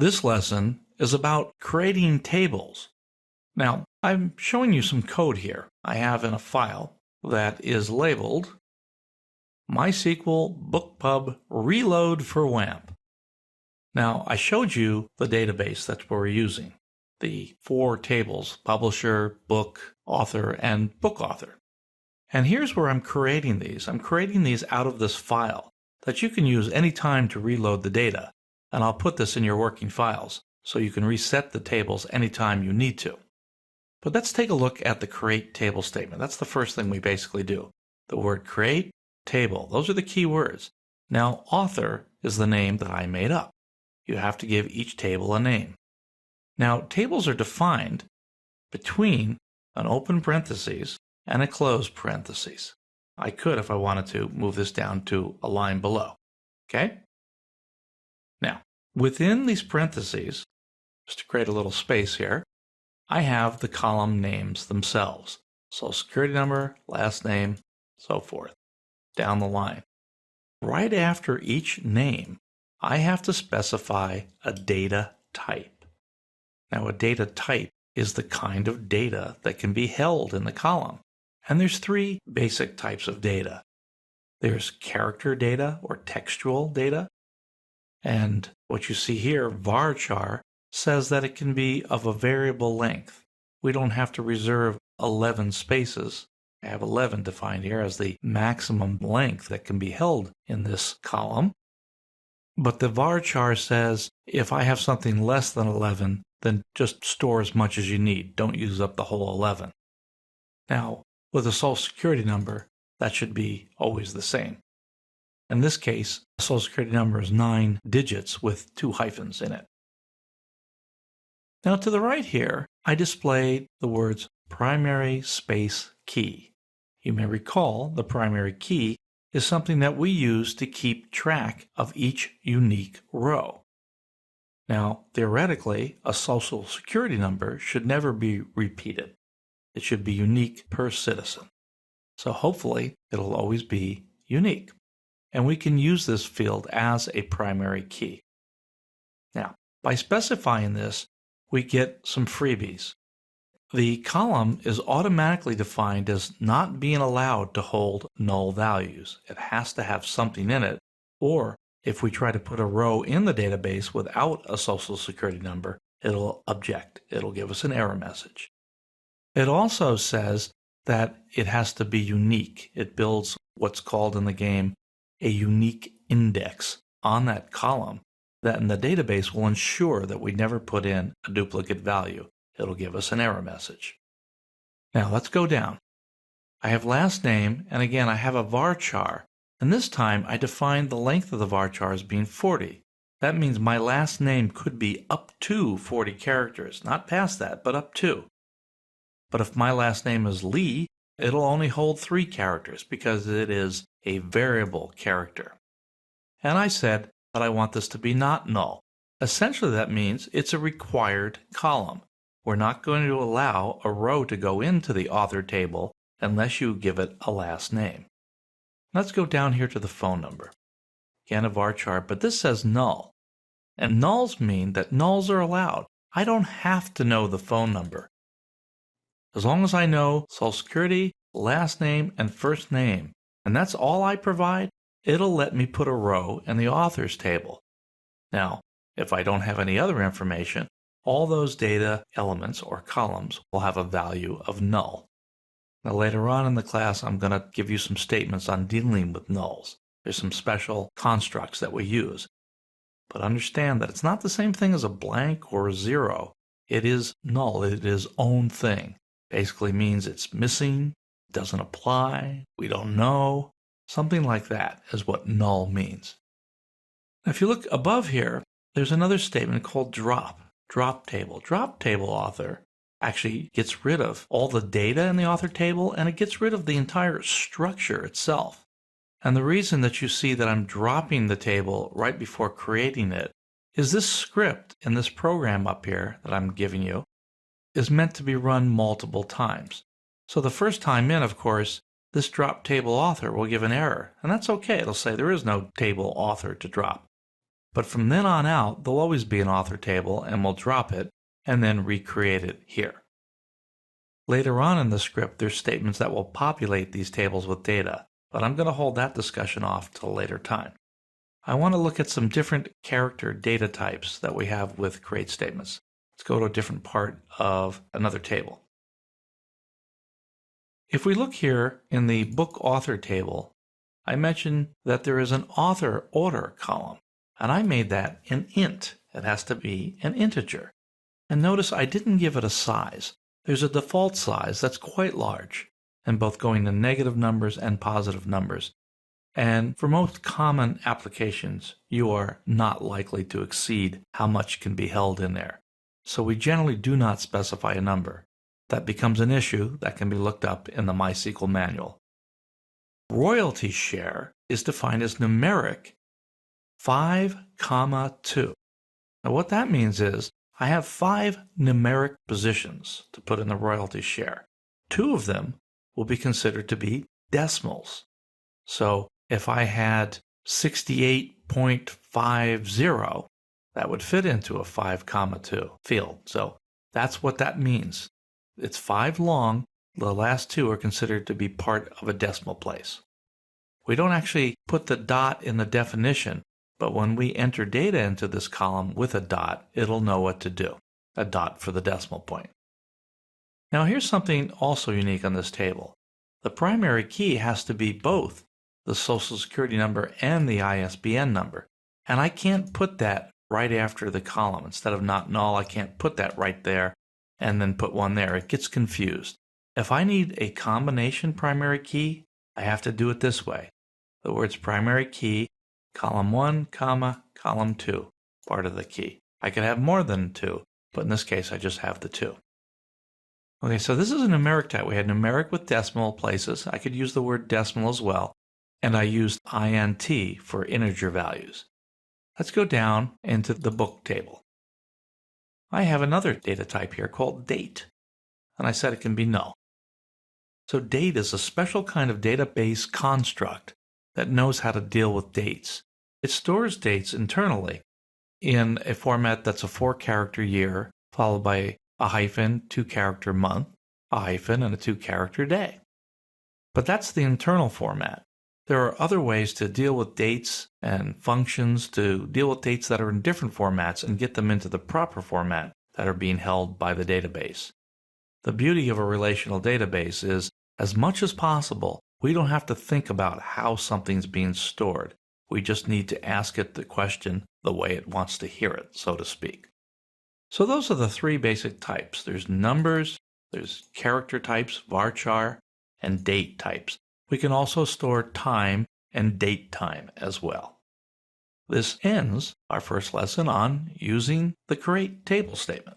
This lesson is about creating tables. Now, I'm showing you some code here I have in a file that is labeled MySQL bookpub reload for XAMPP. Now, I showed you the database that we're using, the 4 tables, publisher, book, author, and book author. And here's where I'm creating these. I'm creating these out of this file that you can use anytime to reload the data. And I'll put this in your working files so you can reset the tables anytime you need to. But let's take a look at the create table statement. That's the first thing we basically do. The word create, table, those are the key words. Now, author is the name that I made up. You have to give each table a name. Now, tables are defined between an open parentheses and a closed parentheses. I could, if I wanted to, move this down to a line below. Okay? Now, within these parentheses, just to create a little space here, I have the column names themselves. Social Security number, last name, so forth, down the line. Right after each name, I have to specify a data type. Now, a data type is the kind of data that can be held in the column. And there's 3 basic types of data. There's character data or textual data. And what you see here, varchar, says that it can be of a variable length. We don't have to reserve 11 spaces. I have 11 defined here as the maximum length that can be held in this column. But the varchar says if I have something less than 11, then just store as much as you need. Don't use up the whole 11. Now, with a social security number, that should be always the same. In this case, the social security number is 9 digits with 2 hyphens in it. Now to the right here, I displayed the words primary space key. You may recall the primary key is something that we use to keep track of each unique row. Now, theoretically, a social security number should never be repeated. It should be unique per citizen. So hopefully, it'll always be unique. And we can use this field as a primary key. Now, by specifying this, we get some freebies. The column is automatically defined as not being allowed to hold null values. It has to have something in it, or if we try to put a row in the database without a social security number, it'll object. It'll give us an error message. It also says that it has to be unique. It builds what's called in the game a unique index on that column that in the database will ensure that we never put in a duplicate value. It'll give us an error message. Now let's go down. I have last name, and again I have a varchar, and this time I defined the length of the varchar as being 40. That means my last name could be up to 40 characters, not past that, but up to. But if my last name is Lee, it'll only hold 3 characters because it is a variable character. And I said that I want this to be not null. Essentially that means it's a required column. We're not going to allow a row to go into the author table unless you give it a last name. Let's go down here to the phone number. Again, a varchar, but this says null. And nulls mean that nulls are allowed. I don't have to know the phone number. As long as I know social security, last name, and first name, and that's all I provide, it'll let me put a row in the authors table. Now, if I don't have any other information, all those data elements or columns will have a value of null. Now later on in the class, I'm going to give you some statements on dealing with nulls. There's some special constructs that we use. But understand that it's not the same thing as a blank or a 0. It is null. It is own thing. Basically means it's missing, doesn't apply, we don't know. Something like that is what null means. Now, if you look above here, there's another statement called drop table. Drop table author actually gets rid of all the data in the author table, and it gets rid of the entire structure itself. And the reason that you see that I'm dropping the table right before creating it is this script in this program up here that I'm giving you is meant to be run multiple times. So the first time in, of course, this drop table author will give an error, and that's okay. It'll say there is no table author to drop. But from then on out, there'll always be an author table, and we'll drop it and then recreate it here. Later on in the script, there's statements that will populate these tables with data, but I'm going to hold that discussion off till a later time. I want to look at some different character data types that we have with create statements. Let's go to a different part of another table. If we look here in the book author table, I mentioned that there is an author order column, and I made that an int. It has to be an integer. And notice I didn't give it a size. There's a default size that's quite large, and both going to negative numbers and positive numbers. And for most common applications, you are not likely to exceed how much can be held in there. So we generally do not specify a number. That becomes an issue that can be looked up in the MySQL manual. Royalty share is defined as numeric 5, 2. Now what that means is I have 5 numeric positions to put in the royalty share. 2 of them will be considered to be decimals. So if I had 68.50, that would fit into a 5, 2 field. So that's what that means. It's 5 long. The last 2 are considered to be part of a decimal place. We don't actually put the dot in the definition, but when we enter data into this column with a dot, it'll know what to do. A dot for the decimal point. Now here's something also unique on this table. The primary key has to be both the Social Security number and the ISBN number. And I can't put that right after the column. Instead of not null, I can't put that right there and then put one there. It gets confused. If I need a combination primary key, I have to do it this way. The words primary key, column 1, column 2, part of the key. I could have more than 2, but in this case I just have the 2. Okay, so this is a numeric type. We had numeric with decimal places. I could use the word decimal as well. And I used int for integer values. Let's go down into the book table. I have another data type here called date, and I said it can be null. So date is a special kind of database construct that knows how to deal with dates. It stores dates internally in a format that's a 4-character year, followed by a hyphen, 2-character month, a hyphen, and a 2-character day. But that's the internal format. There are other ways to deal with dates and functions to deal with dates that are in different formats and get them into the proper format that are being held by the database. The beauty of a relational database is, as much as possible, we don't have to think about how something's being stored. We just need to ask it the question the way it wants to hear it, so to speak. So those are the 3 basic types. There's numbers, there's character types, varchar, and date types. We can also store time and date time as well. This ends our first lesson on using the create table statement.